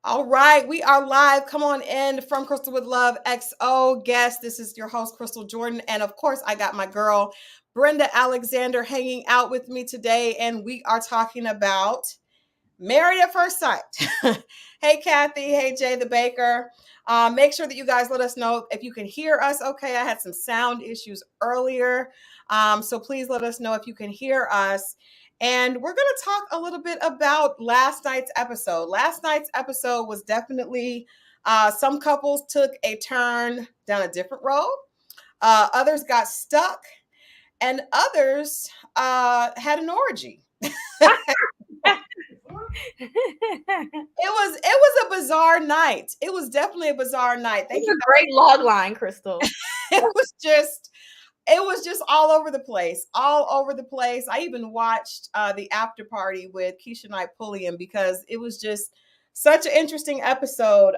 All right, we are live. Come on in from Crystal with Love XO guest. This is your host, Crystal Jordan. And of course, I got my girl, Brenda Alexander, hanging out with me today. And we are talking about Married at First Sight. Hey, Kathy. Hey, Jay the Baker. Make sure that you guys let us know if you can hear us okay. I had some sound issues earlier. So please let us know if you can hear us. And we're going to talk a little bit about last night's episode. Last night's episode was definitely some couples took a turn down a different road. Others got stuck, and others had an orgy. It was a bizarre night. It was definitely a bizarre night. Thank you. A great log line, Crystal. It was just all over the place. I even watched the after party with Keisha Knight Pulliam because it was just such an interesting episode.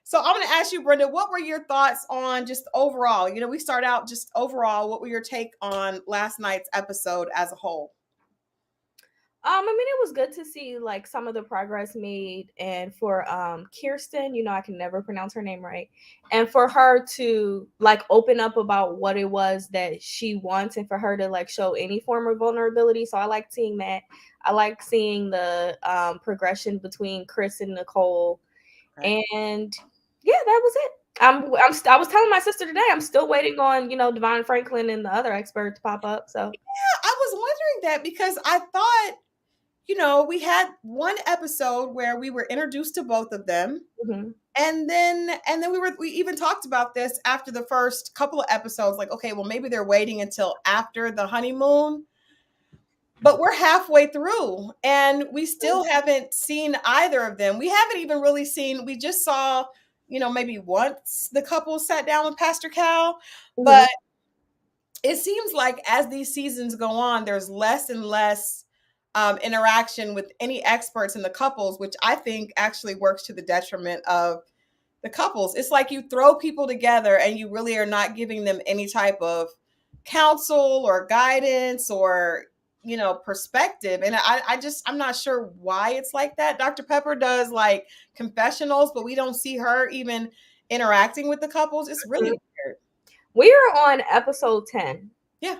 So I'm going to ask you, Brenda, what were your thoughts on just overall? You know, we start out just overall. What were your take on last night's episode as a whole? I mean, it was good to see like some of the progress made, and for Kirsten, you know, I can never pronounce her name right, and for her to like open up about what it was that she wants, and for her to like show any form of vulnerability. So I like seeing that. I like seeing the progression between Chris and Nicole, right. And yeah, that was it. I was telling my sister today, I'm still waiting on, you know, Devon Franklin and the other expert to pop up. So yeah, I was wondering that because I thought, you know, we had one episode where we were introduced to both of them. Mm-hmm. And then we even talked about this after the first couple of episodes, like, okay, well, maybe they're waiting until after the honeymoon. But we're halfway through and we still haven't seen either of them. We haven't even really seen, we just saw, you know, maybe once the couple sat down with Pastor Cal. Mm-hmm. But it seems like as these seasons go on, there's less and less interaction with any experts in the couples, which I think actually works to the detriment of the couples. It's like you throw people together and you really are not giving them any type of counsel or guidance or, you know, perspective. And I'm not sure why it's like that. Dr. Pepper does like confessionals, but we don't see her even interacting with the couples. It's really weird. We are on episode 10. Yeah.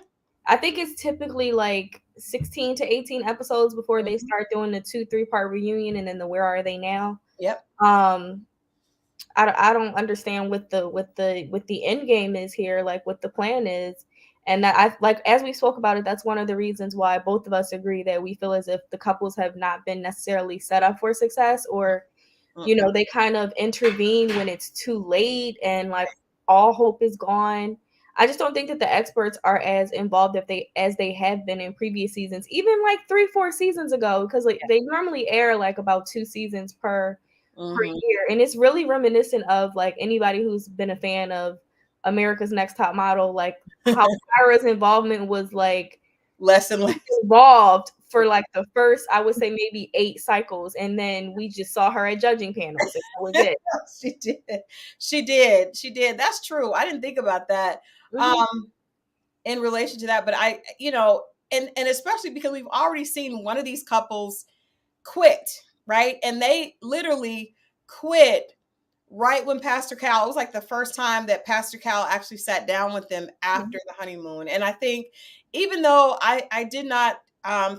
I think it's typically like 16 to 18 episodes before they start doing the 2-3 part reunion and then the Where Are They Now? Yep. I don't understand what the end game is here, like what the plan is. And that I like, as we spoke about it, that's one of the reasons why both of us agree that we feel as if the couples have not been necessarily set up for success, or, you know, they kind of intervene when it's too late and like all hope is gone. I just don't think that the experts are as involved as they have been in previous seasons, even like 3-4 seasons ago, because like they normally air like about 2 seasons per year. And it's really reminiscent of like anybody who's been a fan of America's Next Top Model, like how Kyra's involvement was like less and less involved for like the first, I would say maybe 8 cycles, and then we just saw her at judging panels. And that was it. She did. That's true. I didn't think about that. In relation to that, but I, you know, and especially because we've already seen one of these couples quit, right? And they literally quit right when Pastor Cal, it was like the first time that Pastor Cal actually sat down with them after the honeymoon. And I think even though I did not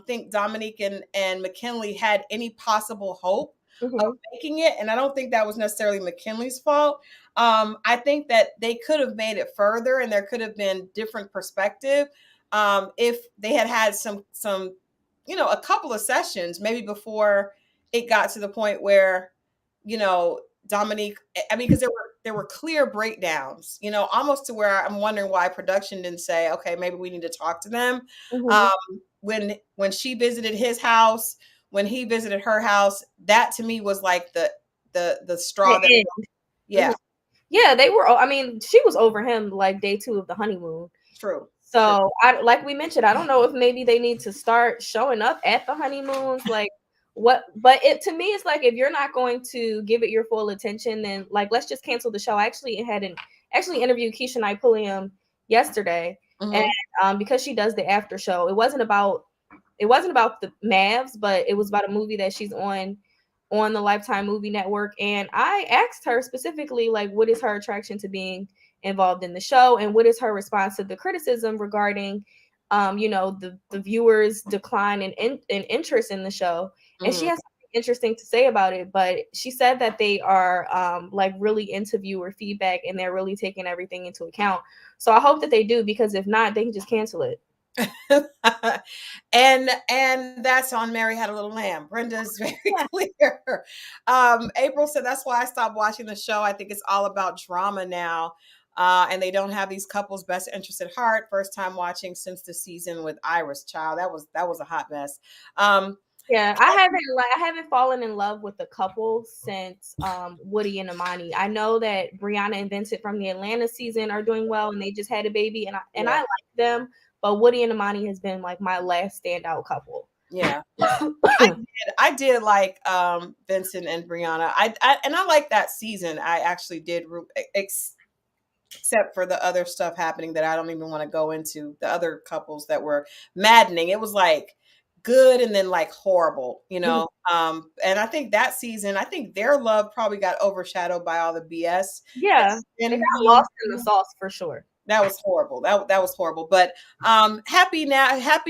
think Dominique and McKinley had any possible hope of making it, and I don't think that was necessarily McKinley's fault. I think that they could have made it further, and there could have been different perspective if they had some, you know, a couple of sessions maybe before it got to the point where, you know, Dominique, I mean, because there were clear breakdowns, you know, almost to where I'm wondering why production didn't say, okay, maybe we need to talk to them. When she visited his house, when he visited her house, that to me was like the straw that, yeah. Yeah, they were, I mean, she was over him like day 2 of the honeymoon. True. So like we mentioned, I don't know if maybe they need to start showing up at the honeymoons, like what, but it, to me, it's like, if you're not going to give it your full attention, then like, let's just cancel the show. I actually interviewed Keisha Knight Pulliam yesterday, and because she does the after show, it wasn't about the MAFS, but it was about a movie that she's on on the Lifetime Movie Network, and I asked her specifically, like, what is her attraction to being involved in the show, and what is her response to the criticism regarding, the viewers' decline in interest in the show. And she has something interesting to say about it, but she said that they are like really into viewer feedback, and they're really taking everything into account. So I hope that they do, because if not, they can just cancel it. and that's on Mary Had a Little Lamb. Brenda's very clear. April said that's why I stopped watching the show. I think it's all about drama now. And they don't have these couples' best interest at heart. First time watching since the season with Arris. Child, that was a hot mess. Yeah, I haven't fallen in love with the couple since Woody and Imani. I know that Brianna and Vincent from the Atlanta season are doing well, and they just had a baby, and I like them. But Woody and Imani has been like my last standout couple. Yeah, I did like Vincent and Brianna. I like that season. I actually did, except for the other stuff happening that I don't even want to go into. The other couples that were maddening. It was like good and then like horrible, you know. And I think that season, I think their love probably got overshadowed by all the BS. Yeah, they got lost in the sauce for sure. That was horrible. That was horrible. But happy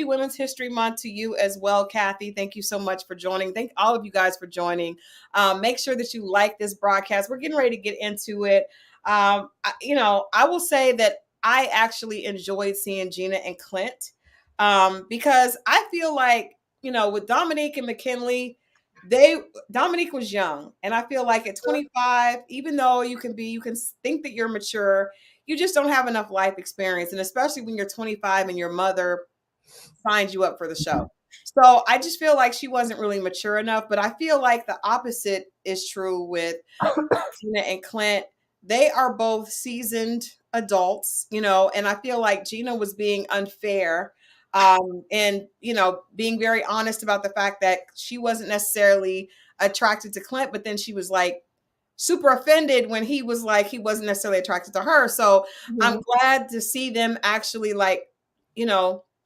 Women's History Month to you as well, Kathy. Thank you so much for joining. Thank all of you guys for joining. Make sure that you like this broadcast. We're getting ready to get into it. I will say that I actually enjoyed seeing Gina and Clint because I feel like, with Dominique and McKinley, Dominique was young. And I feel like at 25, even though you can think that you're mature, you just don't have enough life experience. And especially when you're 25 and your mother signs you up for the show. So I just feel like she wasn't really mature enough. But I feel like the opposite is true with Gina and Clint. They are both seasoned adults, and I feel like Gina was being unfair and, being very honest about the fact that she wasn't necessarily attracted to Clint, but then she was like, super offended when he was like he wasn't necessarily attracted to her. So I'm glad to see them actually they seem to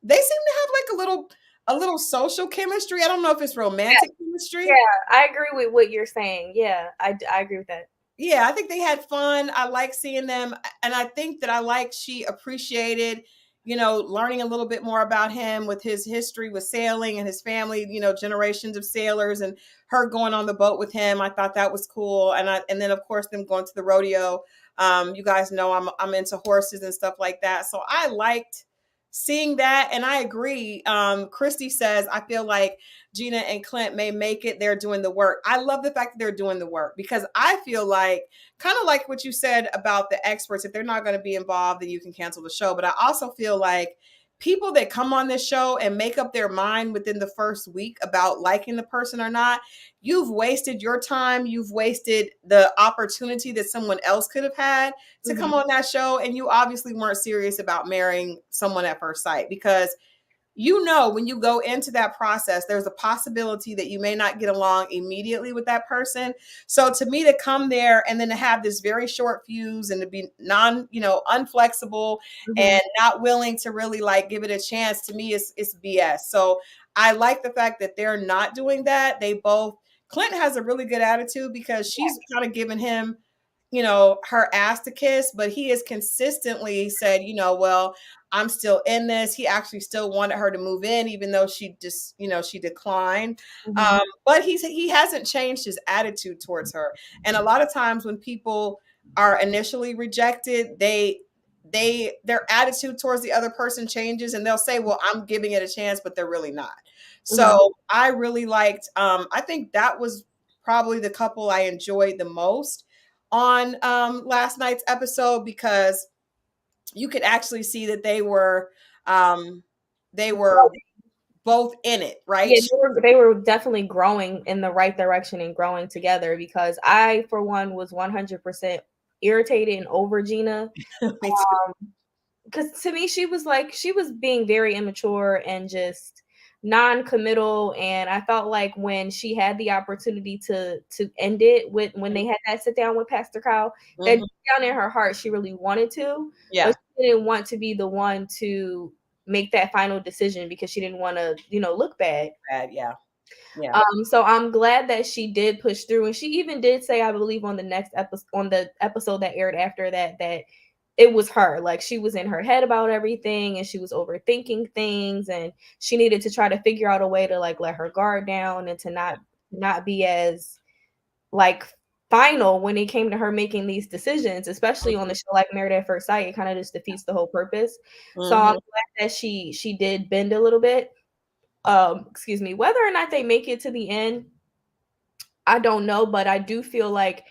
have like a little social chemistry. I don't know if it's romantic chemistry. Yeah, I agree with what you're saying. Yeah, I agree with that. Yeah, I think they had fun. I like seeing them, and I think that she appreciated learning a little bit more about him with his history with sailing and his family, generations of sailors, and her going on the boat with him. I thought that was cool. And then of course them going to the rodeo. You guys know I'm into horses and stuff like that. So I liked seeing that. And I agree. Christy says, I feel like Gina and Clint may make it. They're doing the work. I love the fact that they're doing the work because I feel like, kind of like what you said about the experts, if they're not going to be involved, then you can cancel the show. But I also feel like people that come on this show and make up their mind within the first week about liking the person or not, you've wasted your time. You've wasted the opportunity that someone else could have had to come on that show. And you obviously weren't serious about marrying someone at first sight because when you go into that process, there's a possibility that you may not get along immediately with that person. So to me, to come there and then to have this very short fuse and to be unflexible and not willing to really give it a chance, to me, it's BS. So I like the fact that they're not doing that. Clint has a really good attitude because she's kind of giving him her ass to kiss, but he has consistently said, well, I'm still in this. He actually still wanted her to move in, even though she just, she declined. But he hasn't changed his attitude towards her. And a lot of times when people are initially rejected, their attitude towards the other person changes and they'll say, well, I'm giving it a chance, but they're really not. So I really liked, I think that was probably the couple I enjoyed the most on last night's episode because you could actually see that they were both in it, right? Yeah, they were definitely growing in the right direction and growing together because I, for one, was 100% irritated and over Gina. Because to me, she was being very immature and just non-committal, and I felt like when she had the opportunity to end it when they had that sit down with Pastor Kyle, that down in her heart she really wanted to, but she didn't want to be the one to make that final decision because she didn't want to look bad. Yeah. Yeah. So I'm glad that she did push through, and she even did say, I believe, on the next episode, on the episode that aired after that, that it was her. Like, she was in her head about everything, and she was overthinking things, and she needed to try to figure out a way to like let her guard down and to not be as like final when it came to her making these decisions, especially on the show like Married at First Sight. It kind of just defeats the whole purpose. So I'm glad that she did bend a little bit. Excuse me. Whether or not they make it to the end, I don't know, but I do feel like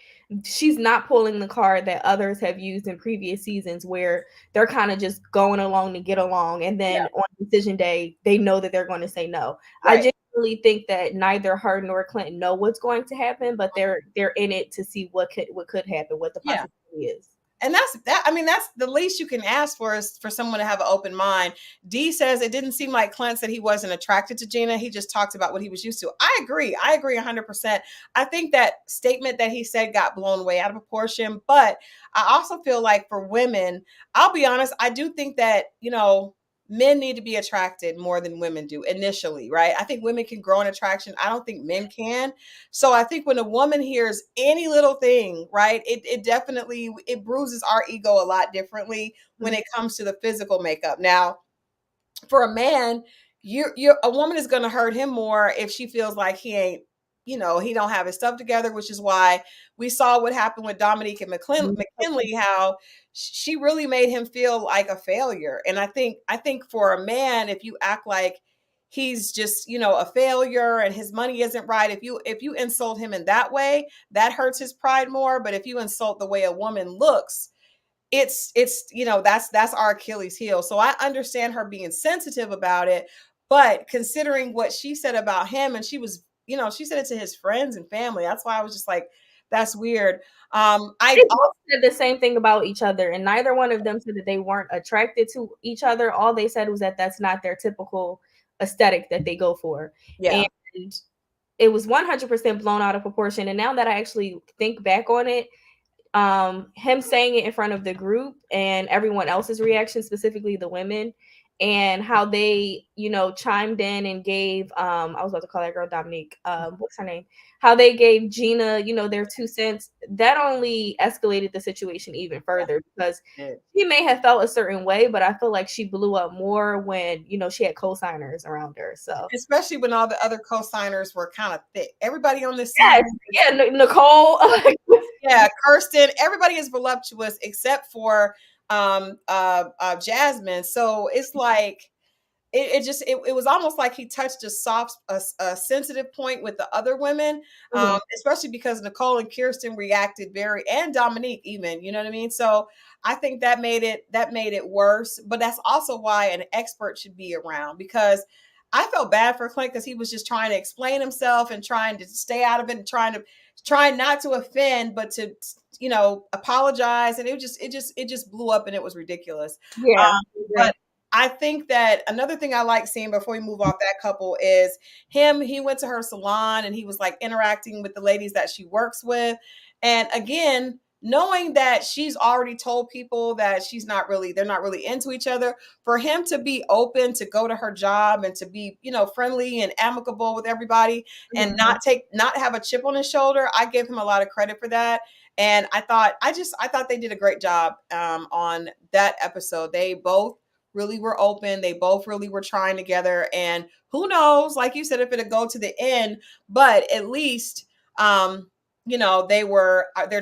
she's not pulling the card that others have used in previous seasons where they're kind of just going along to get along, and then on decision day they know that they're going to say no. I Right. just really think that neither her nor Clinton know what's going to happen, but they're in it to see what could happen, what the Yeah. possibility is. And that's that. I mean, that's the least you can ask for, is for someone to have an open mind. D says it didn't seem like Clint said he wasn't attracted to Gina. He just talked about what he was used to. I agree. I agree 100%. I think that statement that he said got blown way out of proportion. But I also feel like for women, I'll be honest, I do think that, men need to be attracted more than women do initially, right? I think women can grow an attraction. I don't think men can. So I think when a woman hears any little thing, right, it definitely, it bruises our ego a lot differently when it comes to the physical makeup. Now, for a man, a woman is going to hurt him more if she feels like he ain't, he don't have his stuff together, which is why we saw what happened with Dominique and McKinley, how she really made him feel like a failure. And I think for a man, if you act like he's just, a failure and his money isn't right, if you insult him in that way, that hurts his pride more. But if you insult the way a woman looks, it's that's our Achilles heel. So I understand her being sensitive about it, but considering what she said about him, and she was, she said it to his friends and family. That's why I was just like, that's weird. They both said the same thing about each other, and neither one of them said that they weren't attracted to each other. All they said was that that's not their typical aesthetic that they go for. Yeah. And it was 100% blown out of proportion. And now that I actually think back on it, him saying it in front of the group and everyone else's reaction, specifically the women, and how they, chimed in and gave, I was about to call that girl Dominique, what's her name? How they gave Gina, their 2 cents, that only escalated the situation even further, because she may have felt a certain way, but I feel like she blew up more when, she had co-signers around her. So especially when all the other co-signers were kind of thick. Everybody on this yeah, season, Nicole. yeah, Kirsten, everybody is voluptuous except for Jasmine. So it's like it was almost like he touched a sensitive point with the other women, especially because Nicole and Kirsten reacted and Dominique even, you know what I mean? So I think that made it worse. But that's also why an expert should be around, because I felt bad for Clint, because he was just trying to explain himself and trying to stay out of it and trying not to offend, but to apologize, and it just blew up and it was ridiculous. Yeah. But I think that another thing I like seeing before we move off that couple is he went to her salon and he was like interacting with the ladies that she works with. And again, knowing that she's already told people that they're not really into each other, for him to be open to go to her job and to be, friendly and amicable with everybody and not have a chip on his shoulder, I give him a lot of credit for that. And I thought they did a great job on that episode. They both really were open. They both really were trying together. And who knows, like you said, if it'll go to the end, but at least, they're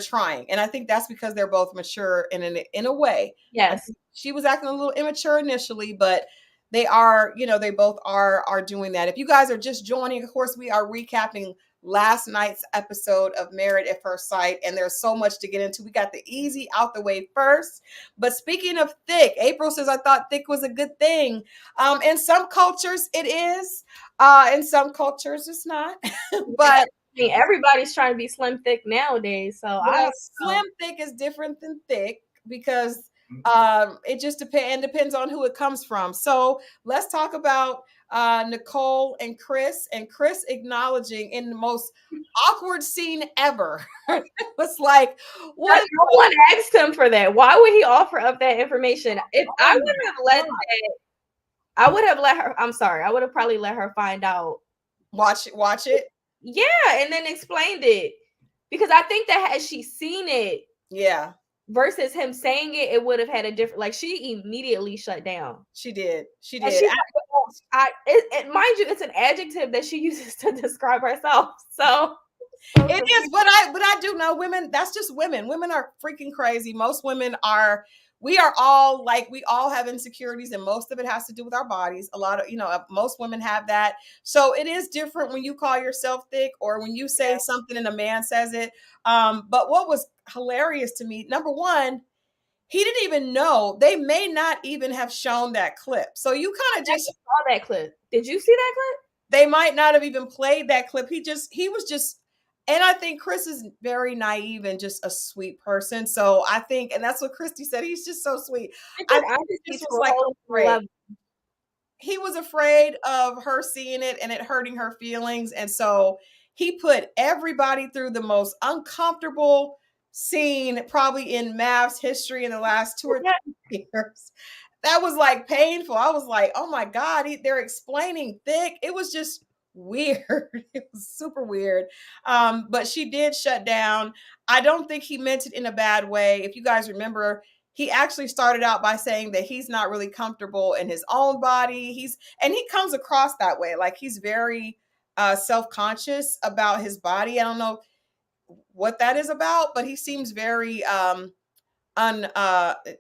trying. And I think that's because they're both mature in a way. Yes. She was acting a little immature initially, but they are, they both are doing that. If you guys are just joining, of course, we are recapping last night's episode of Married at First Sight, and there's so much to get into. We got the easy out the way first. But speaking of thick, April says, I thought thick was a good thing. In some cultures it is. In some cultures it's not. But I mean, everybody's trying to be slim thick nowadays. So slim thick is different than thick, because it just depends on who it comes from. So let's talk about Nicole and Chris acknowledging in the most awkward scene ever. It was like, what? No one asked him for that. Why would he offer up that information? If I would have let her, I'm sorry, I would have probably let her find out Watch it. Yeah, and then explained it. Because I think that had she seen it, yeah, versus him saying it, it would have had a different. Like she immediately shut down. she did. She And did. she's like, mind you, it's an adjective that she uses to describe herself. So It is, but I do know women. That's just women. Women are freaking crazy. Most women are. We are all like, we all have insecurities, and most of it has to do with our bodies. A lot of, most women have that. So it is different when you call yourself thick or when you say something and a man says it. But what was hilarious to me, number one, he didn't even know. They may not even have shown that clip. So you kind of just saw that clip. Did you see that clip? They might not have even played that clip. He was just, and I think Chris is very naive and just a sweet person. So I think, and that's what Christy said, he's just so sweet. I think he just was like afraid. He was afraid of her seeing it and it hurting her feelings. And so he put everybody through the most uncomfortable scene probably in MAFS history in the last 2 or 3 years. That was like painful. I was like, oh my God, they're explaining thick. It was just weird. It was super weird. But she did shut down. I don't think he meant it in a bad way. If you guys remember, he actually started out by saying that he's not really comfortable in his own body. And he comes across that way. Like he's very self-conscious about his body. I don't know what that is about, but he seems very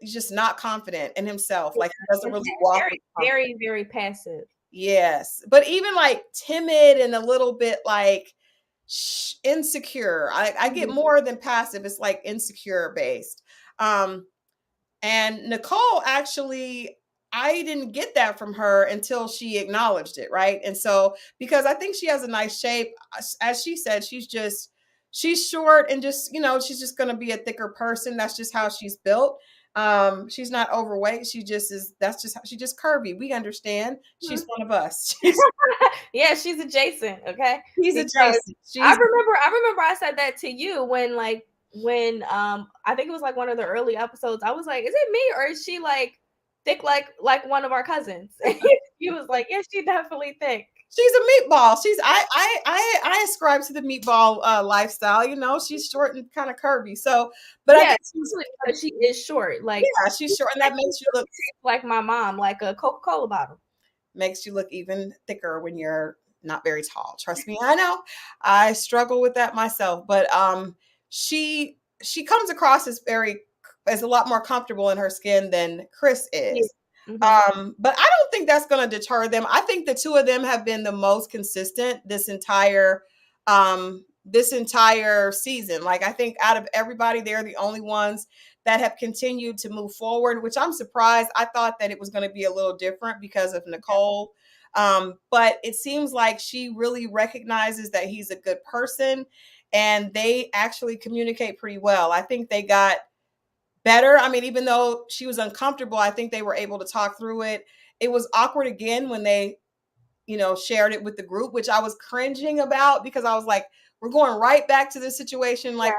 he's just not confident in himself. Like he doesn't really walk. Very, very passive. Yes. But even like timid and a little bit like insecure. I get more than passive. It's like insecure based. And Nicole actually, I didn't get that from her until she acknowledged it, right? And so, because I think she has a nice shape, as she said, she's short and just, she's just going to be a thicker person. That's just how she's built. She's not overweight. That's just how she's just curvy. We understand. She's one of us. Yeah, she's adjacent. Okay. She's adjacent. I remember I said that to you when I think it was like one of the early episodes. I was like, is it me or is she like thick like one of our cousins? He was like, yeah, she's definitely thick. She's a meatball. I ascribe to the meatball lifestyle. She's short and kind of curvy. So, but yeah, she is short. Like, yeah, she's short, and that makes you look like my mom, like a Coca-Cola bottle. Makes you look even thicker when you're not very tall. Trust me, I know. I struggle with that myself. But she comes across as a lot more comfortable in her skin than Chris is. Mm-hmm. But I don't think that's going to deter them. I think the two of them have been the most consistent this entire season. Like, I think out of everybody, they're the only ones that have continued to move forward, which I'm surprised. I thought that it was going to be a little different because of Nicole. But it seems like she really recognizes that he's a good person, and they actually communicate pretty well. I think they got better. I mean, even though she was uncomfortable, I think they were able to talk through it. It was awkward again when they, shared it with the group, which I was cringing about because I was like, we're going right back to the situation like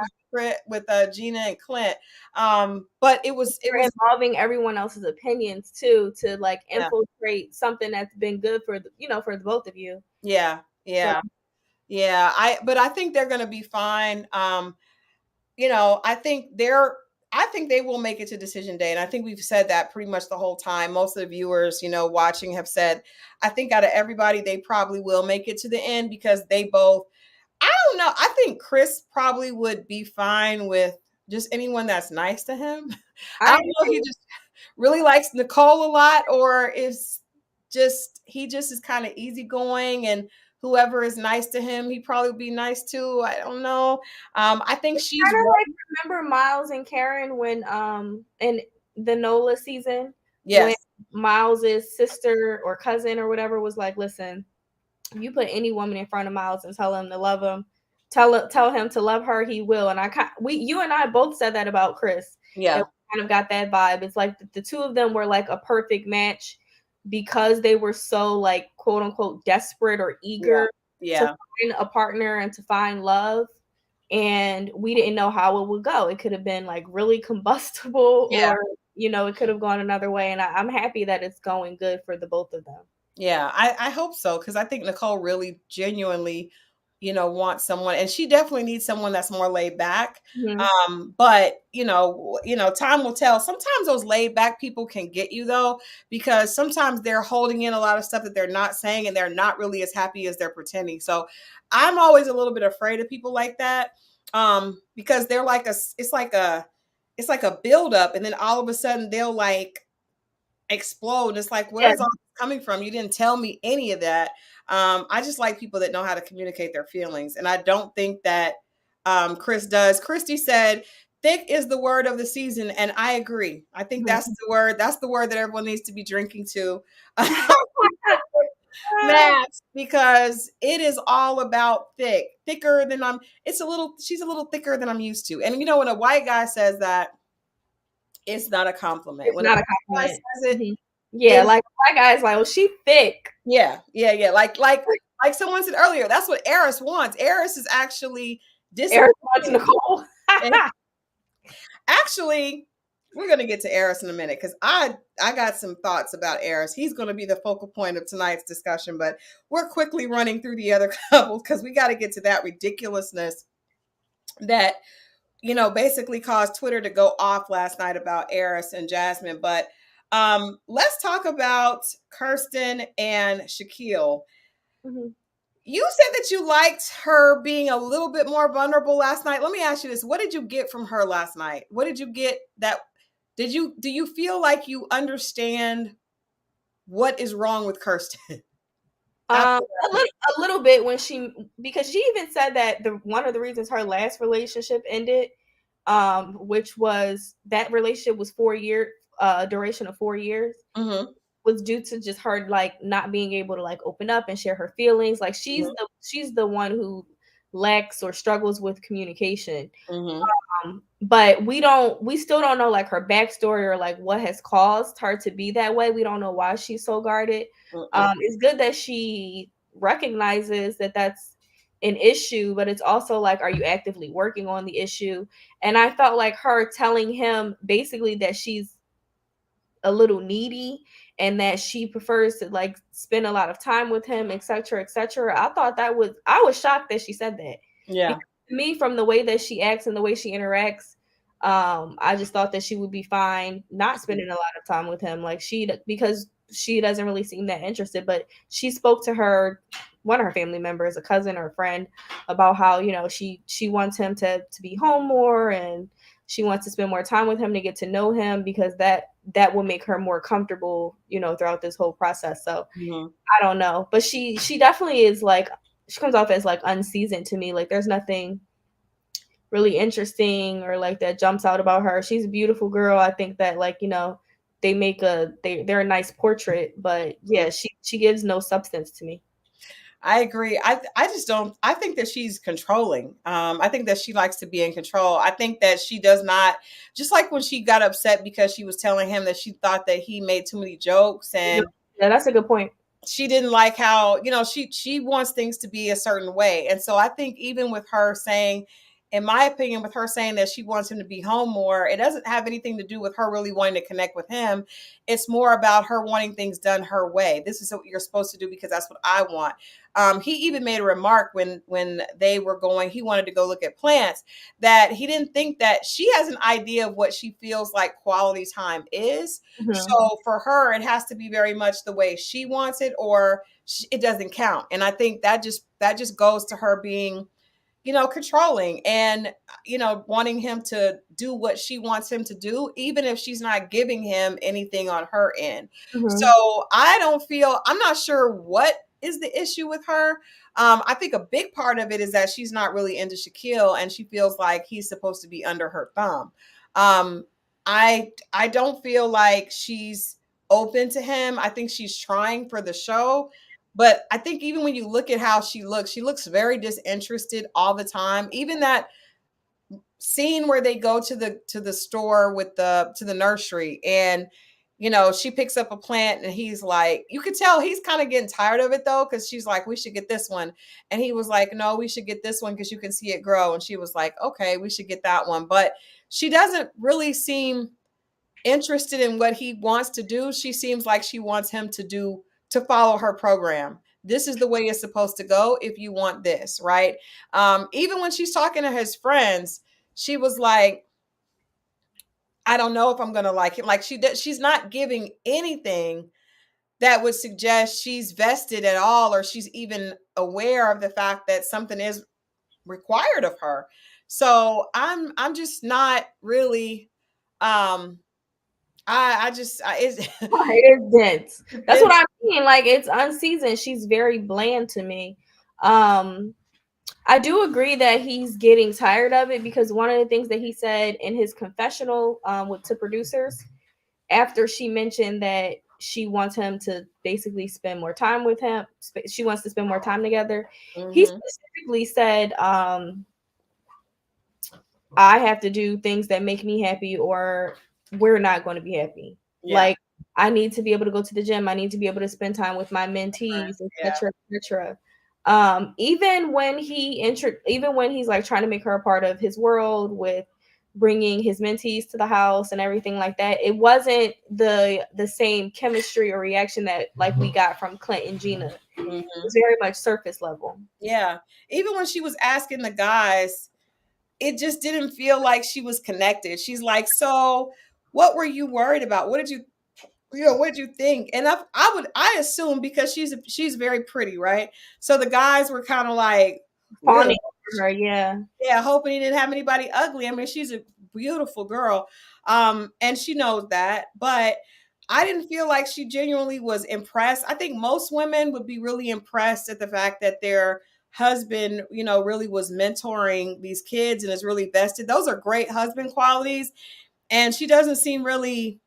with Gina and Clint. But it was involving everyone else's opinions too, to like infiltrate something that's been good for for the both of you. Yeah. But I think they're going to be fine. I think they will make it to decision day. And I think we've said that pretty much the whole time. Most of the viewers, watching have said, I think out of everybody, they probably will make it to the end because they both, I don't know. I think Chris probably would be fine with just anyone that's nice to him. I don't know if he just really likes Nicole a lot or is he just is kind of easygoing, and whoever is nice to him, he probably would be nice to. I don't know. I think she's kind of like, remember Miles and Karen when in the NOLA season? Yes. When Miles's sister or cousin or whatever was like, listen, if you put any woman in front of Miles and tell him to love him, tell him to love her, he will. And you and I both said that about Chris. Yeah. And we kind of got that vibe. It's like the two of them were like a perfect match because they were so like quote unquote desperate or eager to find a partner and to find love. And we didn't know how it would go. It could have been like really combustible or, it could have gone another way. And I'm happy that it's going good for the both of them. Yeah, I hope so, because I think Nicole really genuinely, wants someone, and she definitely needs someone that's more laid back. Mhm. But time will tell. Sometimes those laid back people can get you though, because sometimes they're holding in a lot of stuff that they're not saying, and they're not really as happy as they're pretending. So I'm always a little bit afraid of people like that, because they're like it's like a build up, and then all of a sudden they'll like explode. It's like, Yeah. where's all this coming from? You didn't tell me any of that. I just like people that know how to communicate their feelings. And I don't think that Chris does. Christy said, thick is the word of the season. And I agree. I think Mhm. that's the word. That's the word that everyone needs to be drinking to. MAFS, because it is all about thick, thicker than she's a little thicker than I'm used to. And when a white guy says that, it's not a compliment. It's When a not a black guy compliment. says it, Mhm. Yeah, it's like, my guy's like, "Oh, she thick." yeah, yeah, yeah. Like someone said earlier, that's what Arris wants. Arris is actually Eric disappointed. wants Nicole. And actually, we're gonna get to Arris in a minute, because I got some thoughts about Arris. He's gonna be the focal point of tonight's discussion, but we're quickly running through the other couples because we got to get to that ridiculousness that basically caused Twitter to go off last night about Arris and Jasmine. But let's talk about Kirsten and Shaquille. Mhm. You said that you liked her being a little bit more vulnerable last night. Let me ask you this. What did you get from her last night? What did you get that do you feel like you understand what is wrong with Kirsten? After A that? little bit when because she even said that one of the reasons her last relationship ended, which was that relationship was 4 year duration of 4 years, Mhm. was due to just her like not being able to like open up and share her feelings. Like Mhm. she's the one who lacks or struggles with communication. Mhm. But we still don't know like her backstory or like what has caused her to be that way. We don't know why she's so guarded. Mhm. It's good that she recognizes that that's an issue, but it's also like, are you actively working on the issue? And I felt like her telling him basically that she's a little needy and that she prefers to like spend a lot of time with him, etc., etc. I was shocked that she said that. Yeah. Because to me, from the way that she acts and the way she interacts, I just thought that she would be fine not spending a lot of time with him, like because she doesn't really seem that interested. But she spoke to one of her family members, a cousin or a friend, about how she wants him to be home more, and she wants to spend more time with him to get to know him, because that will make her more comfortable, throughout this whole process. So Mhm. I don't know, but she definitely is like, she comes off as like unseasoned to me. Like there's nothing really interesting or like that jumps out about her. She's a beautiful girl. I think that like they're a nice portrait, but yeah, she gives no substance to me. I agree. I just don't. I think that she's controlling. I think that she likes to be in control. I think that she does not. Just like when she got upset because she was telling him that she thought that he made too many jokes, and Yeah, that's a good point. she didn't like how she wants things to be a certain way. And so I think even with her saying, in my opinion, with her saying that she wants him to be home more, it doesn't have anything to do with her really wanting to connect with him. It's more about her wanting things done her way. This is what you're supposed to do because that's what I want. He even made a remark when they were going, he wanted to go look at plants, that he didn't think that she has an idea of what she feels like quality time is. Mhm. So for her, it has to be very much the way she wants it, or it doesn't count. And I think that just goes to her being, controlling, and wanting him to do what she wants him to do, even if she's not giving him anything on her end. Mhm. So I'm not sure what is the issue with her. I think a big part of it is that she's not really into Shaquille, and she feels like he's supposed to be under her thumb. I don't feel like she's open to him. I think she's trying for the show, but I think even when you look at how she looks very disinterested all the time. Even that scene where they go to the store with the nursery, and she picks up a plant, and he's like, you could tell he's kind of getting tired of it though, because she's like, we should get this one, and he was like, no, we should get this one because you can see it grow, and she was like, okay, we should get that one. But she doesn't really seem interested in what he wants to do. She seems like she wants him to do to follow her program. This is the way it's supposed to go if you want this, right? Even when she's talking to his friends, she was like, I don't know if I'm gonna like him. Like she's not giving anything that would suggest she's vested at all, or she's even aware of the fact that something is required of her. So I'm just not really I just it's It's dense. That's what it's I mean. Like it's unseasoned. She's very bland to me. I do agree that he's getting tired of it, because one of the things that he said in his confessional with to producers, after she mentioned that she wants him to basically spend more time with him, she wants to spend more time together. He Mhm. specifically said, I have to do things that make me happy, or we're not going to be happy. Yeah. Like, I need to be able to go to the gym. I need to be able to spend time with my mentees, Yeah. etc., etc. Even when even when he's like trying to make her a part of his world with bringing his mentees to the house and everything like that, it wasn't the same chemistry or reaction that like we got from Clint and Gina. Mhm. It was very much surface level. Yeah. Even when she was asking the guys, it just didn't feel like she was connected. She's like, "So, what were you worried about? What did what did you think?" And I assume because she's very pretty, right? So the guys were kind of like, really, Fawning over her, yeah. yeah, hoping he didn't have anybody ugly. I mean, she's a beautiful girl, and she knows that. But I didn't feel like she genuinely was impressed. I think most women would be really impressed at the fact that their husband, really was mentoring these kids and is really vested. Those are great husband qualities, and she doesn't seem really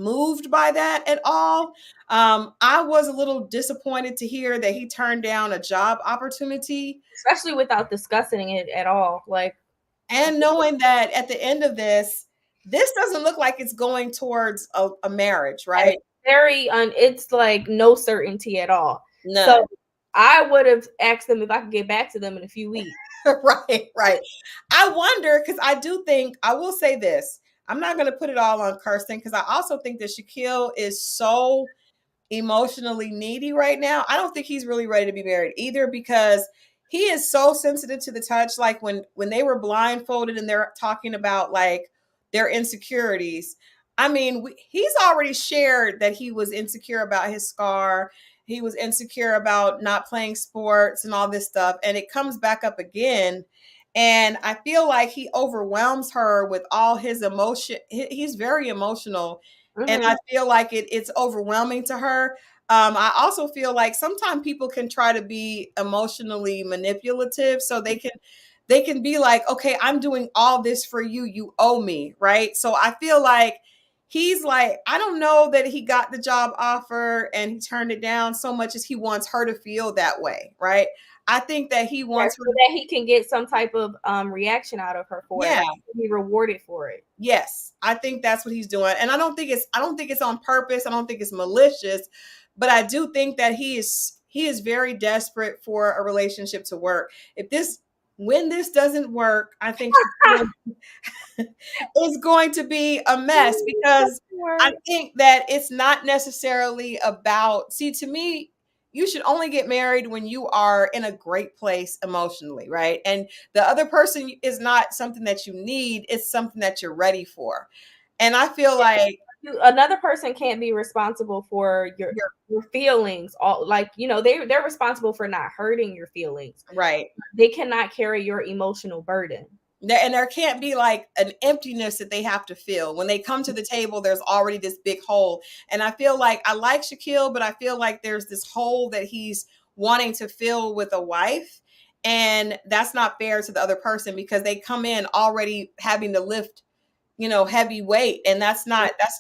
moved by that at all. I was a little disappointed to hear that he turned down a job opportunity, Especially without discussing it at all. Like, and knowing that at the end of this doesn't look like it's going towards a marriage, right? it's like no certainty at all. None. So I would have asked them if I could get back to them in a few weeks. Right, right. I wonder, because I do think, I will say this, I'm not going to put it all on Kirsten, because I also think that Shaquille is so emotionally needy right now. I don't think he's really ready to be married either, because he is so sensitive to the touch. Like when they were blindfolded and they're talking about like their insecurities. I mean, he's already shared that he was insecure about his scar. He was insecure about not playing sports and all this stuff, and it comes back up again. And I feel like he overwhelms her with all his emotion. He's very emotional, and I Mm-hmm. feel like it's overwhelming to her. I also feel like sometimes people can try to be emotionally manipulative, so they can be like, okay, I'm doing all this for you, you owe me, right? So I feel like he's like, I don't know that he got the job offer and he turned it down so much as he wants her to feel that way, right? I think that he Yeah, wants her. so that he can get some type of reaction out of her for it, Yeah. like be rewarded for it. Yes, I think that's what he's doing. And I don't think it's on purpose. I don't think it's malicious, but I do think that he is very desperate for a relationship to work. When this doesn't work, I think it's going to be a mess, because I think that it's not necessarily about, see, to me, you should only get married when you are in a great place emotionally, right? And the other person is not something that you need, it's something that you're ready for. And I feel like Another person can't be responsible for you're your feelings. All like they're responsible for not hurting your feelings. right. They cannot carry your emotional burden. And there can't be like an emptiness that they have to fill. When they come to the table, there's already this big hole. And I feel like I like Shaquille, but I feel like there's this hole that he's wanting to fill with a wife. And that's not fair to the other person, because they come in already having to lift, heavy weight. And that's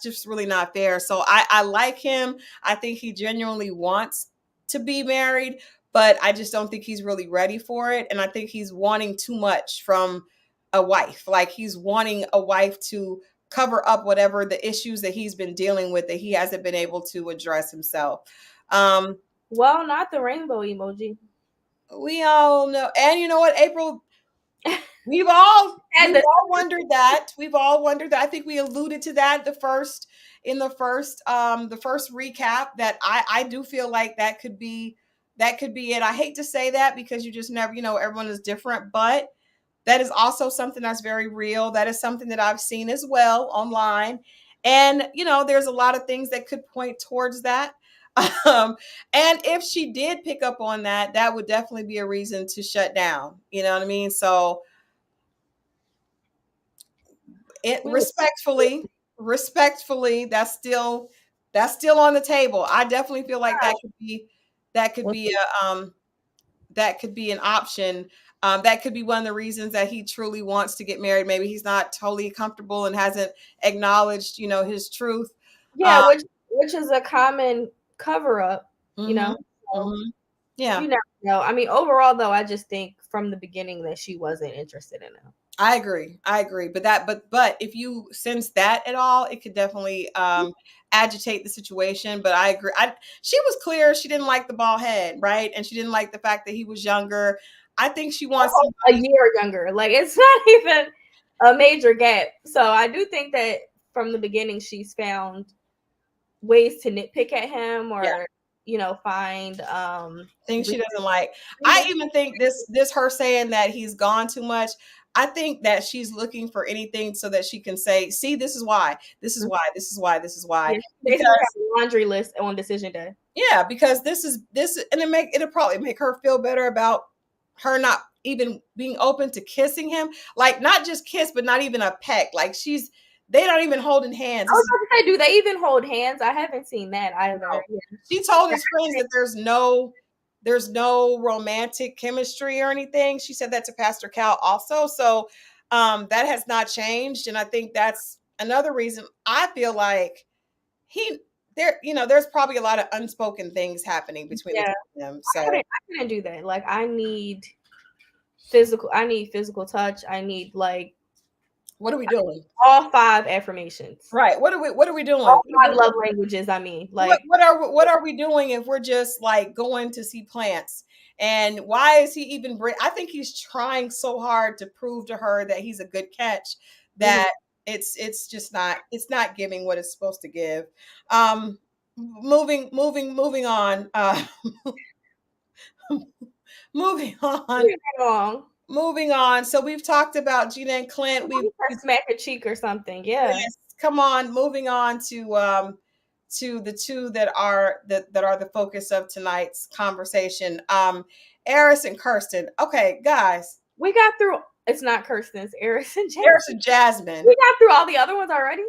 just really not fair. So I like him. I think he genuinely wants to be married, but I just don't think he's really ready for it. And I think he's wanting too much from a wife. Like he's wanting a wife to cover up whatever the issues that he's been dealing with that he hasn't been able to address himself. Well, not the rainbow emoji. We all know, and you know what, April, we've all And wondered that. We've all wondered that. I think we alluded to that the first in the first recap that I do feel like that could be it. I hate to say that because you just never, everyone is different, but that is also something that's very real. That is something that I've seen as well online. And, there's a lot of things that could point towards that. And if she did pick up on that, that would definitely be a reason to shut down. You know what I mean? So respectfully, that's still on the table. I definitely feel like that could be an option. That could be one of the reasons that he truly wants to get married. Maybe he's not totally comfortable and hasn't acknowledged, his truth. Yeah, which is a common cover up, So, yeah. You never know. I mean, overall though, I just think from the beginning that she wasn't interested in him. I agree. But if you sense that at all, it could definitely agitate the situation. But I agree. She was clear she didn't like the bald head, right? And she didn't like the fact that he was younger. I think she wants a year younger. Like, it's not even a major gap. So I do think that from the beginning she's found ways to nitpick at him or find things she doesn't like. I even think this her saying that he's gone too much. I think that she's looking for anything so that she can say, see, this is why. This is why. This is why. This is why. Yeah, because have a laundry list on decision day. Yeah, because this and it'll probably make her feel better about her not even being open to kissing him. Like, not just kiss, but not even a peck. Like, they don't even holding hands. I was about to say, do they even hold hands? I haven't seen that either. No. Yeah. She told his friends that there's no romantic chemistry or anything. She said that to Pastor Cal also. So that has not changed. And I think that's another reason I feel like there's probably a lot of unspoken things happening between the two of them. So I couldn't do that. Like, I need physical touch. I need, like, what are we doing? All 5 affirmations. Right. What are we doing? All 5 love languages. I mean, like, what are we doing if we're just like going to see plants? And why is he even I think he's trying so hard to prove to her that he's a good catch that it's just not giving what it's supposed to give. Moving on. Moving on. So we've talked about Gina and Clint. We smack a cheek or something. Yeah. Yes, come on. Moving on to the two that are the focus of tonight's conversation. Arris and Kirsten. Okay, guys. We got through. It's not Kirsten's. Arris and Jasmine. We got through all the other ones already.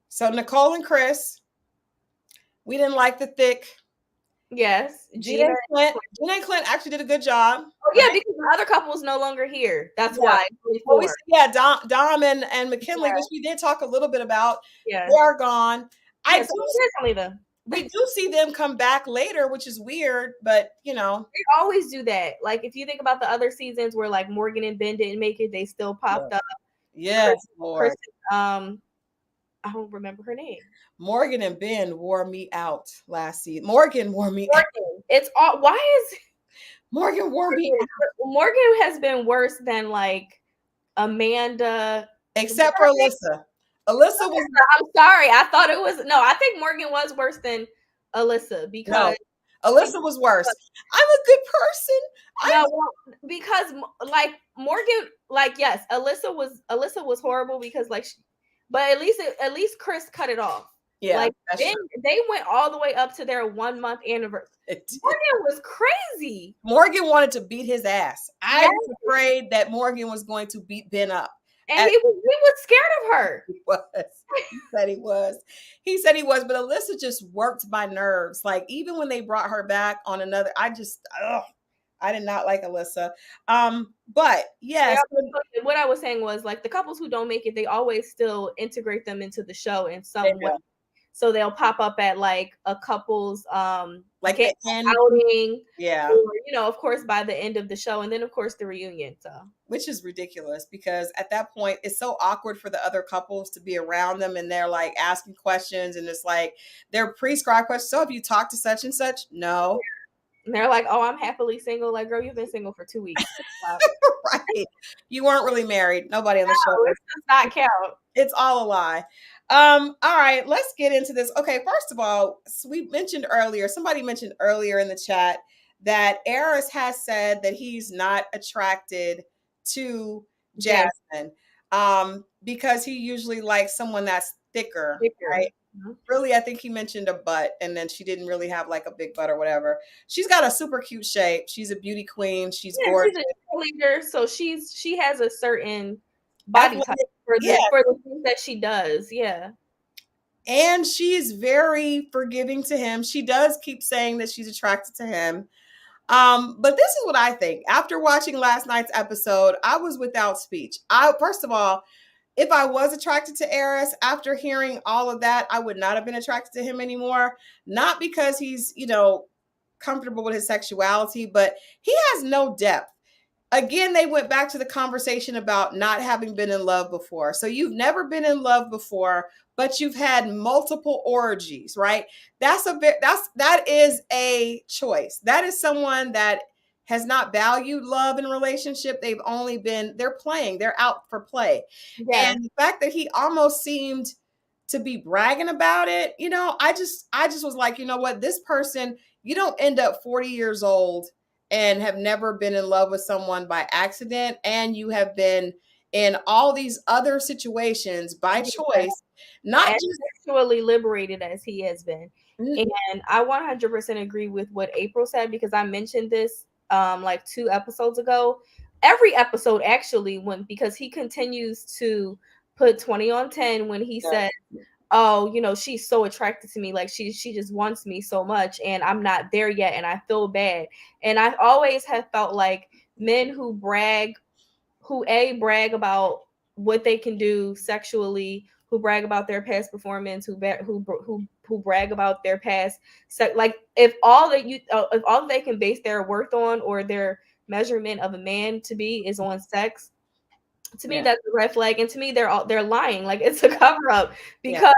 So Nicole and Chris. We didn't like the thick. Yes. Gina and Clint actually did a good job. Oh, yeah, because the other couple is no longer here. That's why. Dom and McKinley, which we did talk a little bit about. Yeah. They are gone. We do see them come back later, which is weird, but they always do that. Like, if you think about the other seasons where like Morgan and Ben didn't make it, they still popped up. Yes, Kristen, I don't remember her name. Morgan and Ben wore me out last season. Morgan wore me out. It's all. Why is Morgan wore me out? Morgan has been worse than like Amanda, except for Alyssa. Alyssa was. I'm sorry. I thought it was. No, I think Morgan was worse than Alyssa because Alyssa was worse. I'm a good person. Because like Morgan, like, yes, Alyssa was horrible because like, but at least Chris cut it off. Yeah, like they went all the way up to their 1 month anniversary. Morgan was crazy. Morgan wanted to beat his ass. I was afraid that Morgan was going to beat Ben up. And he was scared of her. He was. He said he was. He said he was. But Alyssa just worked my nerves. Like, even when they brought her back on another, I did not like Alyssa. But yes. What I was saying was, like, the couples who don't make it, they always still integrate them into the show in some way. So they'll pop up at like a couple's like outing. Yeah. Or, of course, by the end of the show. And then of course the reunion. So which is ridiculous because at that point it's so awkward for the other couples to be around them and they're like asking questions and it's like they're prescribed questions. So have you talked to such and such? No. And they're like, "Oh, I'm happily single." Like, girl, you've been single for 2 weeks. Right. You weren't really married. Nobody on the show. No, it does not count. It's all a lie. All right, let's get into this. Okay, first of all, we mentioned earlier, somebody mentioned earlier in the chat that Arris has said that he's not attracted to Jasmine because he usually likes someone that's thicker, right? Mm-hmm. Really, I think he mentioned a butt, and then she didn't really have like a big butt or whatever. She's got a super cute shape. She's a beauty queen. She's gorgeous. She's a leader, so she has a certain body type for the things that she does. Yeah. And she's very forgiving to him. She does keep saying that she's attracted to him. But this is what I think. After watching last night's episode, I was without speech. First of all, if I was attracted to Arris, after hearing all of that, I would not have been attracted to him anymore. Not because he's, comfortable with his sexuality, but he has no depth. Again, they went back to the conversation about not having been in love before. So you've never been in love before, but you've had multiple orgies, right? That is a choice. That is someone that has not valued love and relationship. They're playing, they're out for play. Yeah. And the fact that he almost seemed to be bragging about it, I just was like, you know what, this person, you don't end up 40 years old and have never been in love with someone by accident, and you have been in all these other situations by choice, not as just sexually liberated as he has been. Mm-hmm. And I 100% agree with what April said, because I mentioned this like 2 episodes ago. Every episode actually, because he continues to put 20 on 10 when he said, "Oh, she's so attracted to me. Like she just wants me so much, and I'm not there yet, and I feel bad." And I always have felt like men who brag about what they can do sexually, who brag about their past performance, who brag about their past, like if all they can base their worth on, or their measurement of a man to be, is on sex. To me, that's a red flag, and to me, they're lying. Like, it's a cover up, because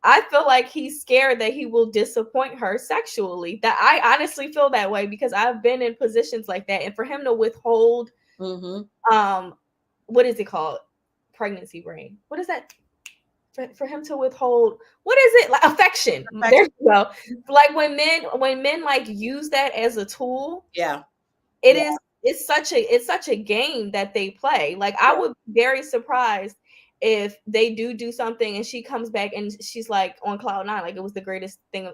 I feel like he's scared that he will disappoint her sexually. That I honestly feel that way, because I've been in positions like that, and for him to withhold, what is it called? Pregnancy brain. What is that? For him to withhold, what is it? Like affection. There you go. Like when men like use that as a tool. Yeah. It's such a game that they play. Like, I would be very surprised if they do something and she comes back and she's like on cloud 9, like it was the greatest thing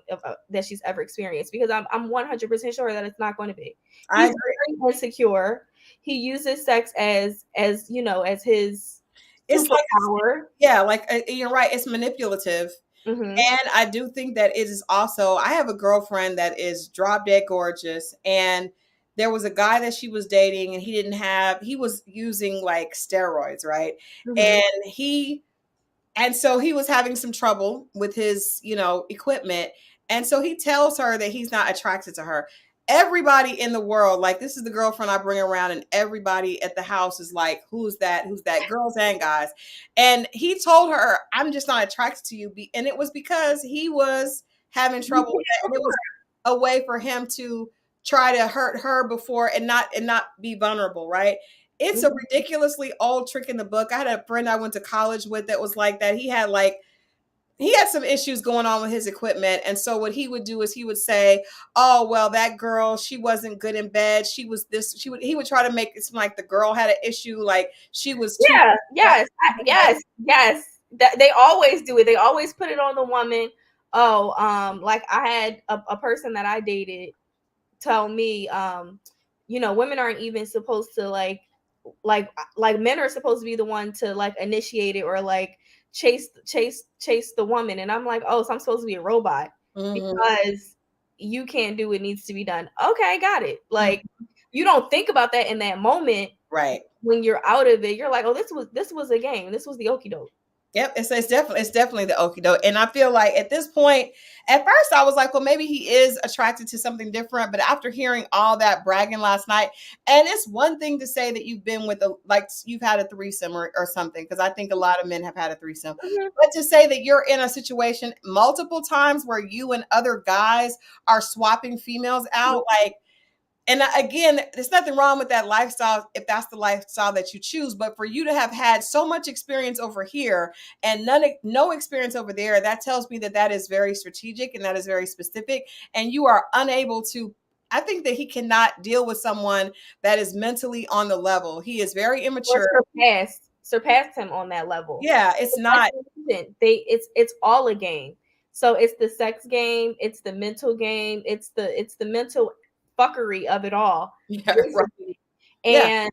that she's ever experienced, because I'm 100% sure that it's not going to be. He's very insecure. He uses sex as his superpower. You're right. It's manipulative. Mm-hmm. And I do think that it is also, I have a girlfriend that is drop dead gorgeous, and there was a guy that she was dating, and he was using like steroids, right? Mm-hmm. And so he was having some trouble with his, equipment. And so he tells her that he's not attracted to her. Everybody in the world, like, this is the girlfriend I bring around, and everybody at the house is like, who's that? Who's that? Girls and guys. And he told her, I'm just not attracted to you. And it was because he was having trouble with that. And it was a way for him to try to hurt her before and not be vulnerable, right? It's a ridiculously old trick in the book. I had a friend I went to college with that was like that. He had some issues going on with his equipment. And so what he would do is he would say, oh, well, that girl, she wasn't good in bed. She was this, he would try to make it seem like the girl had an issue. Like she was. Yes. They always do it. They always put it on the woman. Like I had a person that I dated tell me, women aren't even supposed to like men are supposed to be the one to like initiate it, or like chase the woman. And I'm like, oh, so I'm supposed to be a robot because you can't do what needs to be done. Okay, got it. Like, you don't think about that in that moment, right? When you're out of it, you're like, oh, this was a game. This was the okie doke. Yep, it's definitely the okie doke. And I feel like at this point, at first I was like, well, maybe he is attracted to something different. But after hearing all that bragging last night, and it's one thing to say that you've been with you've had a threesome or something, because I think a lot of men have had a threesome. But to say that you're in a situation multiple times where you and other guys are swapping females out, like, And again, there's nothing wrong with that lifestyle if that's the lifestyle that you choose. But for you to have had so much experience over here and no experience over there, that tells me that that is very strategic and that is very specific. And you are unable to. I think that he cannot deal with someone that is mentally on the level. He is very immature. Or surpassed him on that level. Yeah, it's not. It's all a game. So it's the sex game, it's the mental game, it's the mental fuckery of it all. Yeah, right. And Yeah.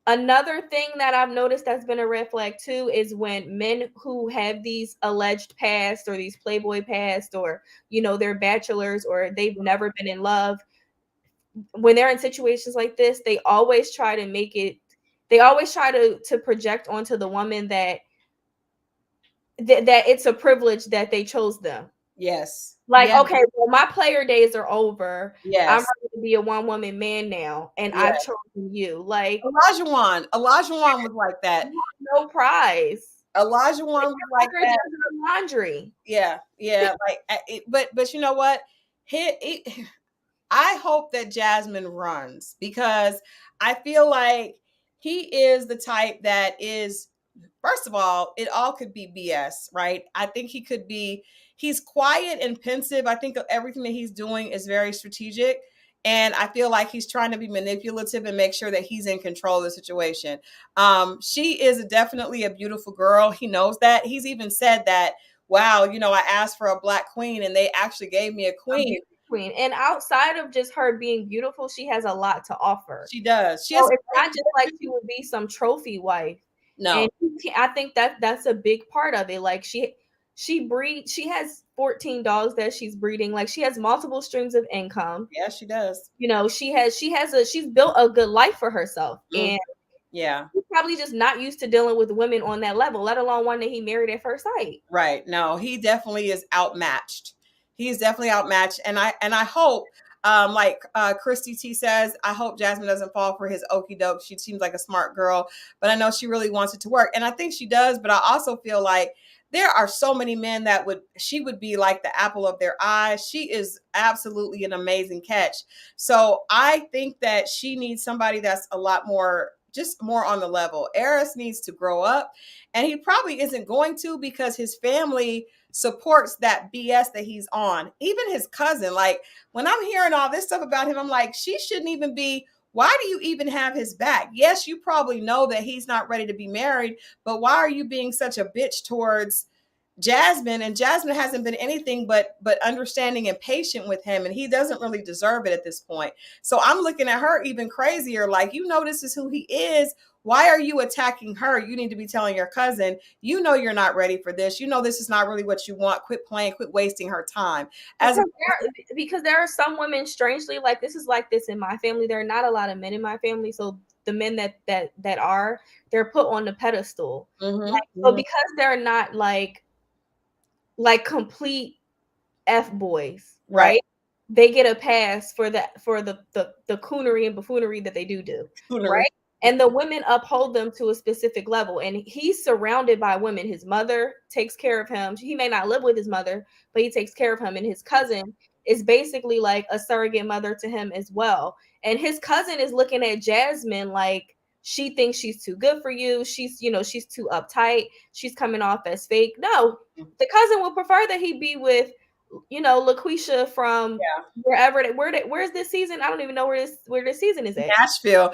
another thing that I've noticed that's been a red flag too is when men who have these alleged past or these playboy past or they're bachelors or they've never been in love, when they're in situations like this, they always try to project onto the woman that it's a privilege that they chose them. Yes. Like, yes. okay, well, my player days are over. Yes. I'm ready to be a one-woman man now, and I've chosen you. Like Elijah Wan was like that. No prize. Elijah Wan was like that. Laundry. Yeah. But you know what? I hope that Jasmine runs because I feel like he is the type that is, first of all, it all could be BS, right? I think he's quiet and pensive. I think everything that he's doing is very strategic. And I feel like he's trying to be manipulative and make sure that he's in control of the situation. She is definitely a beautiful girl. He knows that. He's even said that, wow, I asked for a black queen and they actually gave me a queen. And outside of just her being beautiful, she has a lot to offer. She does. It's not just like she would be some trophy wife. No. And I think that's a big part of it. Like she has 14 dogs that she's breeding. Like she has multiple streams of income. Yeah, she does. She's built a good life for herself. Mm-hmm. And yeah, he's probably just not used to dealing with women on that level, let alone one that he married at first sight. Right. No, he definitely is outmatched. He's definitely outmatched. And I hope, like Christy T says, I hope Jasmine doesn't fall for his okie doke. She seems like a smart girl, but I know she really wants it to work. And I think she does, but I also feel like there are so many men that she would be like the apple of their eye. She is absolutely an amazing catch. So I think that she needs somebody that's a lot more, just more on the level. Arris needs to grow up, and he probably isn't going to because his family supports that BS that he's on. Even his cousin, like when I'm hearing all this stuff about him, I'm like, she shouldn't even be. Why do you even have his back? Yes, you probably know that he's not ready to be married, but why are you being such a bitch towards Jasmine? And Jasmine hasn't been anything but understanding and patient with him, and he doesn't really deserve it at this point. So I'm looking at her even crazier, like, this is who he is. Why are you attacking her? You need to be telling your cousin, you're not ready for this. This is not really what you want. Quit playing, quit wasting her time. Because there are some women, strangely, like this is like this in my family. There are not a lot of men in my family, so the men that are, they're put on the pedestal. Mm-hmm. So because they're not like complete F boys, right? They get a pass for the coonery and buffoonery that they do, right? And the women uphold them to a specific level. And he's surrounded by women. His mother takes care of him. He may not live with his mother, but he takes care of him. And his cousin is basically like a surrogate mother to him as well. And his cousin is looking at Jasmine like she thinks she's too good for you. She's too uptight. She's coming off as fake. No, the cousin would prefer that he be with LaQuisha from where's this season? I don't even know where this season is at. Nashville.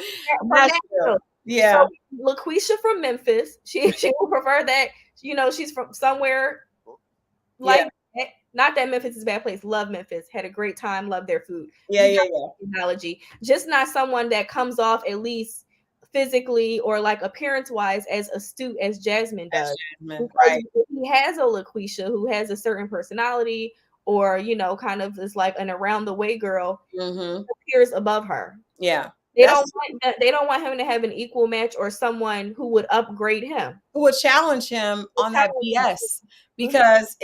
Yeah. So LaQuisha from Memphis. She would prefer that, she's from somewhere like that. Not that Memphis is a bad place. Love Memphis. Had a great time. Love their food. Yeah. Technology. Just not someone that comes off at least physically or like appearance wise as astute as Jasmine does. Right. He has a LaQuisha who has a certain personality, or kind of is like an around the way girl, appears above her. Yeah. They don't want him to have an equal match or someone who would upgrade him, who would challenge him on that BS, because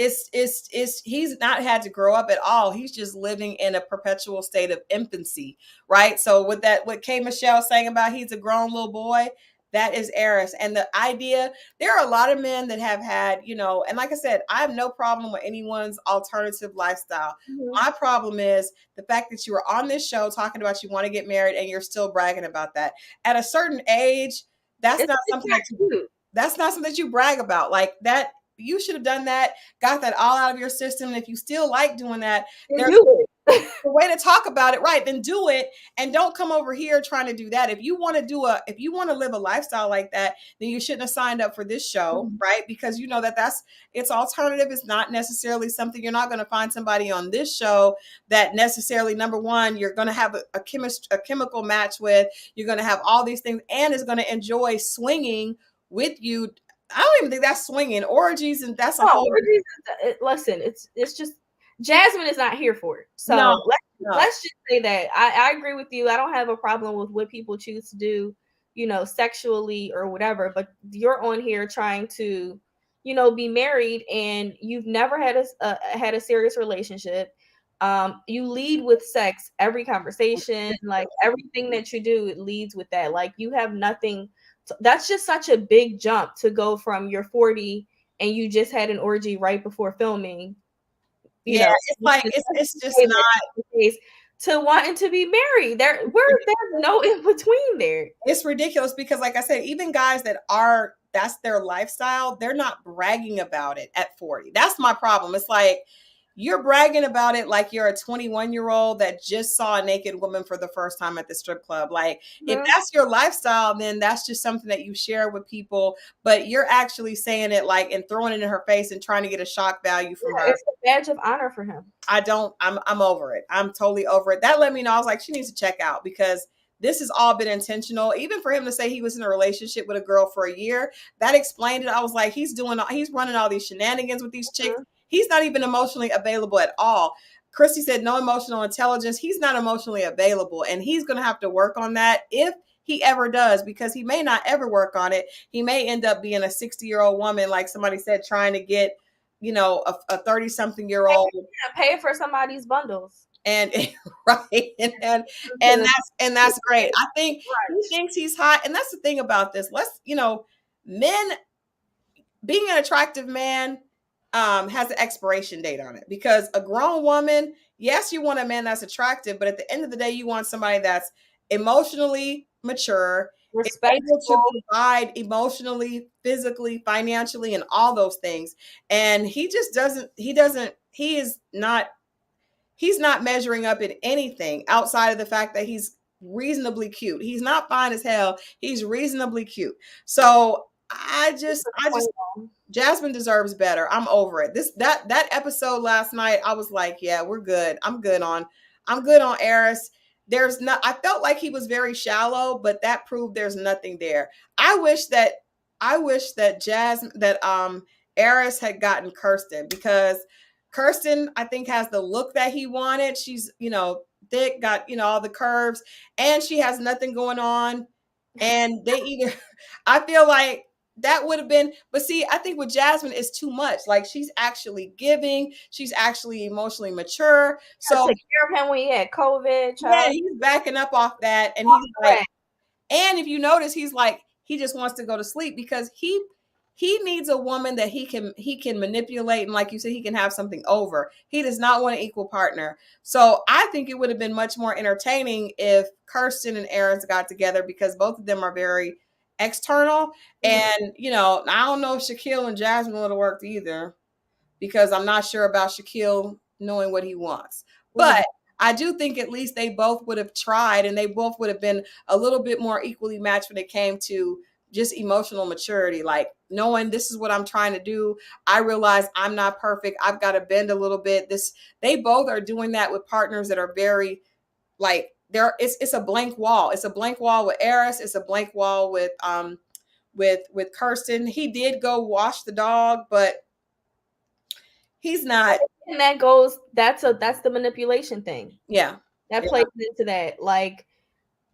he's not had to grow up at all. He's just living in a perpetual state of infancy, right? So what K Michelle saying about he's a grown little boy, That is Arris. And the idea, there are a lot of men that have had, you know, and like I said, I have no problem with anyone's alternative lifestyle. My problem is the fact that you are on this show talking about you want to get married and you're still bragging about that. At a certain age, that's not something that you brag about. Like that, you should have done that, got that all out of your system. And if you still like doing that, there's a way to talk about it, right? Then do it, and don't come over here trying to do that. If you want to live a lifestyle like that, then you shouldn't have signed up for this show, right? Because you know it's alternative. It's not necessarily something, you're not going to find somebody on this show that necessarily, number one, you're going to have a chemical match with, you're going to have all these things, and is going to enjoy swinging with you. I don't even think that's swinging. Orgies, and that's a whole. Listen, it's just Jasmine is not here for it. So let's just say that I agree with you. I don't have a problem with what people choose to do, you know, sexually or whatever. But you're on here trying to, you know, be married, and you've never had a serious relationship. You lead with sex every conversation, like everything that you do, it leads with that. Like you have nothing. That's just such a big jump to go from you're 40 and you just had an orgy right before filming. You know, it's like it's just not the case to wanting to be married. There's no in between there. It's ridiculous because, like I said, even guys that's their lifestyle, they're not bragging about it at 40. That's my problem. It's like you're bragging about it like you're a 21-year-old that just saw a naked woman for the first time at the strip club. Like, if that's your lifestyle, then that's just something that you share with people, but you're actually saying it like and throwing it in her face and trying to get a shock value from her. It's a badge of honor for him. I'm over it. I'm totally over it. That let me know. I was like, she needs to check out, because this has all been intentional. Even for him to say he was in a relationship with a girl for a year, that explained it. I was like, he's running all these shenanigans with these chicks. He's not even emotionally available at all. Christy said no emotional intelligence. He's not emotionally available, and he's going to have to work on that if he ever does, because he may not ever work on it. He may end up being a 60-year-old woman, like somebody said, trying to get, you know, a 30-something-year-old. Pay for somebody's bundles. And right. And that's great. I think he thinks he's hot. And that's the thing about this. Men, being an attractive man has an expiration date on it, because a grown woman, yes, you want a man that's attractive, but at the end of the day, you want somebody that's emotionally mature, able to provide emotionally, physically, financially, and all those things. And he just doesn't, he's not measuring up in anything outside of the fact that he's reasonably cute. He's not fine as hell. He's reasonably cute. So Jasmine deserves better. I'm over it. That episode last night, I was like, yeah, we're good. I'm good on Arris. I felt like he was very shallow, but that proved there's nothing there. I wish that Arris had gotten Kirsten, because Kirsten, I think, has the look that he wanted. She's, you know, thick, got, you know, all the curves, and she has nothing going on. And I feel like that would have been, but see, I think with Jasmine is too much. Like, she's actually giving, she's actually emotionally mature. So take care of him when he had COVID. Yeah, he's backing up off that. And he's like, and if you notice, he's like, he just wants to go to sleep because he needs a woman that he can manipulate. And like you said, he can have something over. He does not want an equal partner. So I think it would have been much more entertaining if Kirsten and Arris got together, because both of them are very external. And, you know, I don't know if Shaquille and Jasmine would have worked either, because I'm not sure about Shaquille knowing what he wants. But I do think at least they both would have tried, and they both would have been a little bit more equally matched when it came to just emotional maturity, like knowing this is what I'm trying to do. I realize I'm not perfect. I've got to bend a little bit. They both are doing that with partners that are very, like, it's a blank wall. It's a blank wall with Arris. It's a blank wall with Kirsten. He did go wash the dog, but he's not. And that's the manipulation thing. Yeah. That plays into that. Like,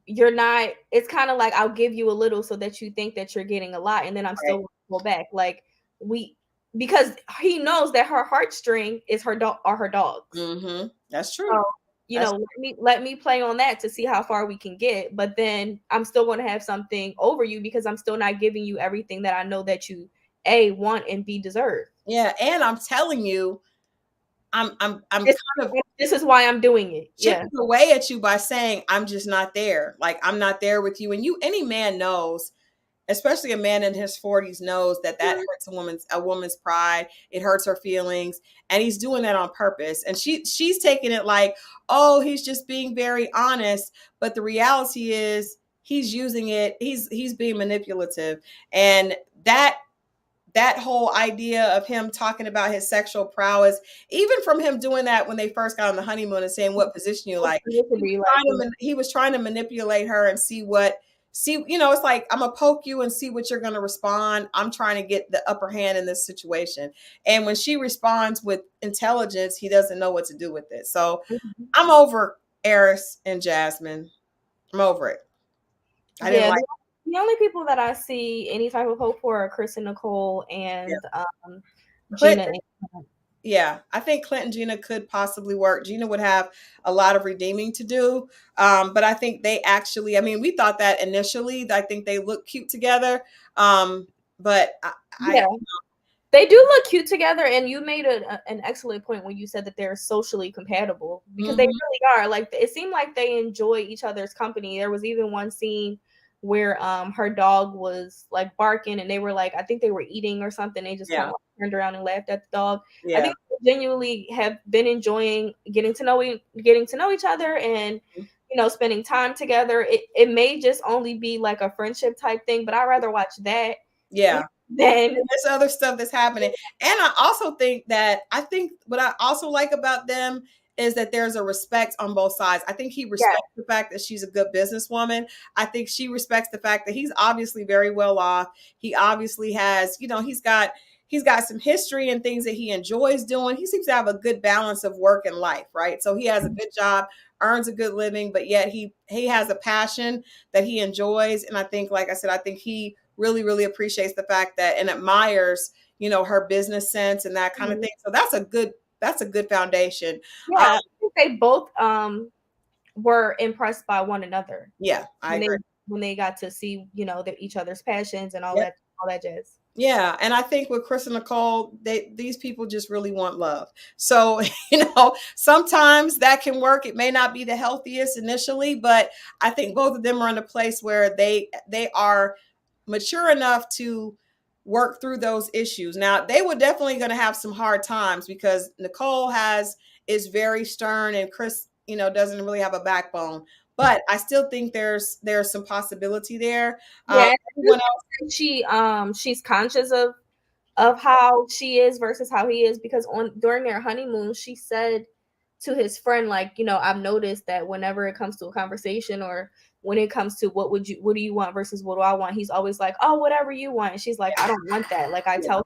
you're not, it's kind of like, I'll give you a little so that you think that you're getting a lot, and then I'm still going to go back. Like, because he knows that her heartstring is her dog, or her dogs. That's true. So, you know, let me play on that to see how far we can get. But then I'm still going to have something over you because I'm still not giving you everything that I know that you A, want, and B, deserve. Yeah, and I'm telling you, I'm this, kind of this is why I'm doing it. chipping away at you by saying I'm just not there. Like I'm not there with you. And any man knows, especially a man in his 40s knows that hurts a woman's pride. It hurts her feelings, and he's doing that on purpose. And she's taking it like, oh, he's just being very honest. But the reality is he's using it. He's being manipulative, and that whole idea of him talking about his sexual prowess, even from him doing that when they first got on the honeymoon and saying what position you like, he was trying to manipulate her and see, it's like, I'm gonna poke you and see what you're gonna respond. I'm trying to get the upper hand in this situation. And when she responds with intelligence, he doesn't know what to do with it. So I'm over Arris and Jasmine. I'm over it. I didn't like the only people that I see any type of hope for are Chris and Nicole and Gina. Yeah, I think Clint and Gina could possibly work. Gina would have a lot of redeeming to do. But I think they actually, I mean, we thought that initially. I think they look cute together. But they do look cute together. And you made an excellent point when you said that they're socially compatible, because they really are. Like, it seemed like they enjoy each other's company. There was even one scene where her dog was like barking and they were like, I think they were eating or something. They just kind of turned around and laughed at the dog. I think they genuinely have been enjoying getting to know each other and spending time together. It may just only be like a friendship type thing, but I'd rather watch that than this other stuff that's happening. And I also think what I also like about them is that there's a respect on both sides. I think he respects the fact that she's a good businesswoman. I think she respects the fact that he's obviously very well off. He obviously has, he's got some history and things that he enjoys doing. He seems to have a good balance of work and life, right? So he has a good job, earns a good living, but yet he has a passion that he enjoys. And I think, like I said, I think he really, really appreciates the fact that and admires, her business sense and that kind of thing. So that's a good foundation. I think they both were impressed by one another. Yeah, I agree. When they got to see, each other's passions and all that jazz. Yeah, and I think with Chris and Nicole, these people just really want love. So, sometimes that can work. It may not be the healthiest initially, but I think both of them are in a place where they are mature enough to work through those issues. Now, they were definitely going to have some hard times because Nicole is very stern and Chris, doesn't really have a backbone. But I still think there's some possibility there. Everyone else, she's conscious of how she is versus how he is, because during their honeymoon, she said to his friend, like, I've noticed that whenever it comes to a conversation or when it comes to what do you want versus what do I want, he's always like, oh, whatever you want. And she's like, I don't want that. Like, I tell him,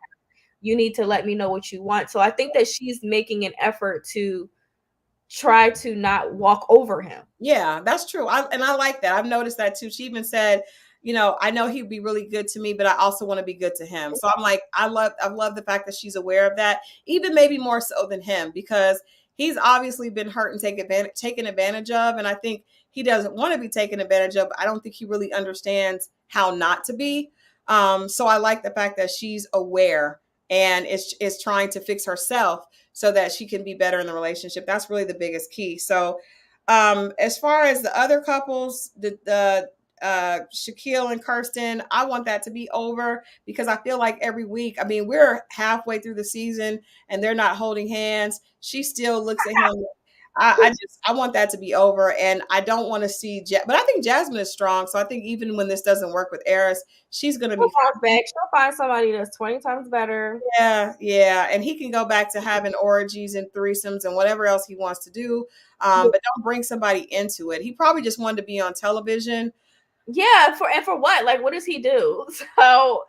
you need to let me know what you want. So I think that she's making an effort to try to not walk over him. Yeah, that's true. I like that. I've noticed that too. She even said, I know he'd be really good to me, but I also want to be good to him. So I'm like, I love the fact that she's aware of that, even maybe more so than him, because he's obviously been hurt and taken advantage of. And I think he doesn't want to be taken advantage of. I don't think he really understands how not to be. So I like the fact that she's aware and is trying to fix herself so that she can be better in the relationship. That's really the biggest key. So as far as the other couples, the Shaquille and Kirsten, I want that to be over, because I feel like every week, I mean, we're halfway through the season and they're not holding hands. She still looks at him. I want that to be over, and I don't want to see but I think Jasmine is strong. So I think even when this doesn't work with Arris, she's going to be back. She'll find somebody that's 20 times better. Yeah. And he can go back to having orgies and threesomes and whatever else he wants to do. But don't bring somebody into it. He probably just wanted to be on television. Yeah, for what? Like, what does he do? So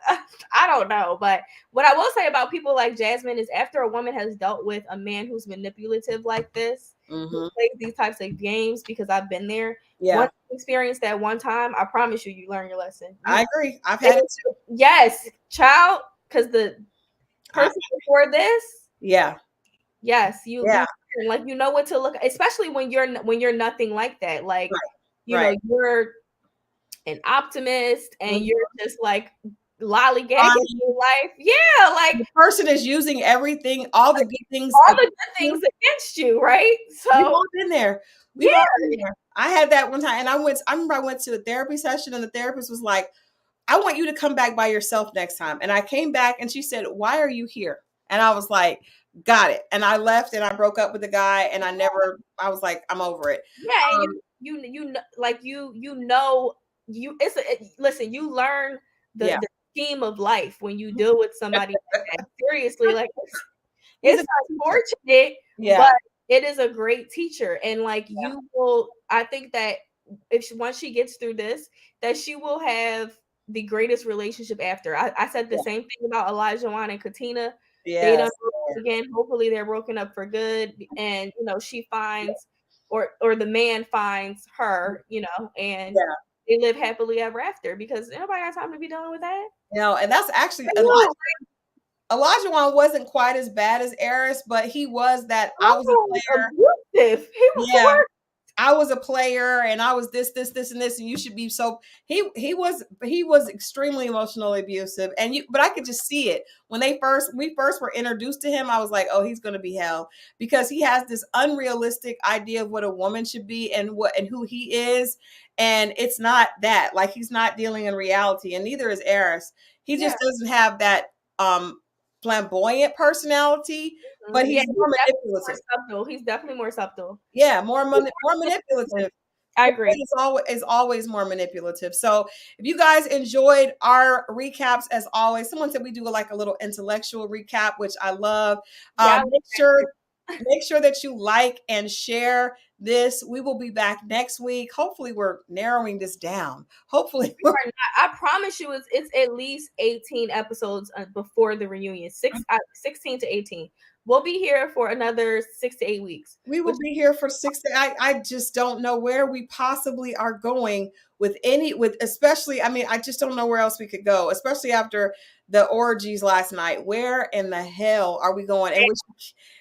I don't know. But what I will say about people like Jasmine is, after a woman has dealt with a man who's manipulative like this, who plays these types of games, because I've been there. Yeah. Once you experience that one time, I promise you learn your lesson. I agree. I've had it too. Yes, child, because the person before this. Yeah. Yes, you Yeah. like you know what to look, especially when you're nothing like that. Like, Right. you know, Right. you're an optimist and Mhm. you're just like lollygagging Bonnie, through life. Yeah, like the person is using everything, all the good things all the against good you. things against you, right? We've So all been there. We've all yeah, been there. I had that one time, and I remember I went to a therapy session, and the therapist was like, I want you to come back by yourself next time. And I came back and she said, why are you here? And I was like, got it. And I left and I broke up with the guy and I was like, I'm over it. yeah, and Um, like listen, you learn yeah. the scheme of life when you deal with somebody like that. Seriously, like He's a it's good teacher. unfortunate, Yeah. but it is a great teacher. And like you will, I think that once she gets through this, that she will have the greatest relationship after. I said the Yeah. same thing about Elijah Wan and Katina. They Yes. don't again. Hopefully, they're broken up for good, and you know she finds, or the man finds her, you know, and Yeah. they live happily ever after because nobody has time to be dealing with that. You know, and that's actually Ooh, Elijah Wan wasn't quite as bad as Arris, but he was that I was a player. abusive. He was the Yeah. worst. I was a player and I was this and this and you should be so he was extremely emotionally abusive and but I could just see it when we first were introduced to him. I was like, oh, he's going to be hell because he has this unrealistic idea of what a woman should be and who he is, and it's not that. Like, he's not dealing in reality, and neither is Eris. He Yeah. just doesn't have that flamboyant personality, but Yeah, he's more manipulative. he's definitely more subtle. Yeah, more manipulative. I agree. Is always more manipulative. So if you guys enjoyed our recaps, as always, someone said we do like a little intellectual recap, which I love. Yeah, Make sure that you like and share this. We will be back next week. Hopefully, we're narrowing this down. Hopefully, I promise you, it's at least 18 episodes before the reunion. 16 to 18. We'll be here for another 6 to 8 weeks. we will be here for 6 days. I just don't know where we possibly are going especially, I mean, I just don't know where else we could go, especially after the orgies last night. Where in the hell are we going? And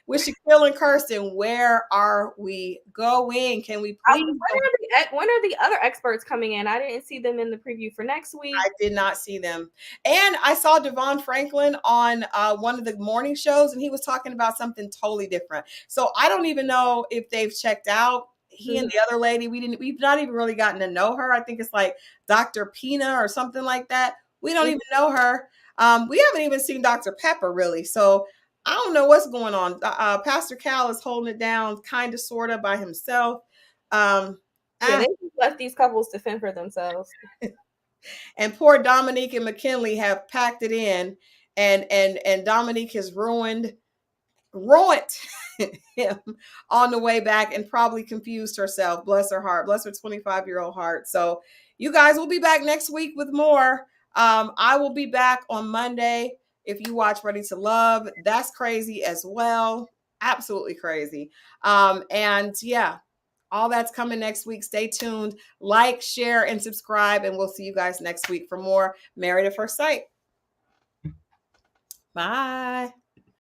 with Shaquille and Kirsten, where are we going? Can we please go? When are the other experts coming in? I didn't see them in the preview for next week. I did not see them. And I saw Devon Franklin on one of the morning shows, and he was talking about something totally different. So I don't even know if they've checked out. He and the other lady, we've not even really gotten to know her. I think it's like Dr. Pina or something like that. We don't even know her. We haven't even seen Dr. Pepper really. So I don't know what's going on. Pastor Cal is holding it down kind of, sort of by himself. Yeah, they just left these couples to fend for themselves. And poor Dominique and McKinley have packed it in, and Dominique has ruined him on the way back and probably confused herself. Bless her heart. Bless her 25-year-old heart. So you guys will be back next week with more. I will be back on Monday. If you watch Ready to Love, that's crazy as well. Absolutely crazy. And yeah, all that's coming next week. Stay tuned. Like, share, and subscribe. And we'll see you guys next week for more Married at First Sight. Bye.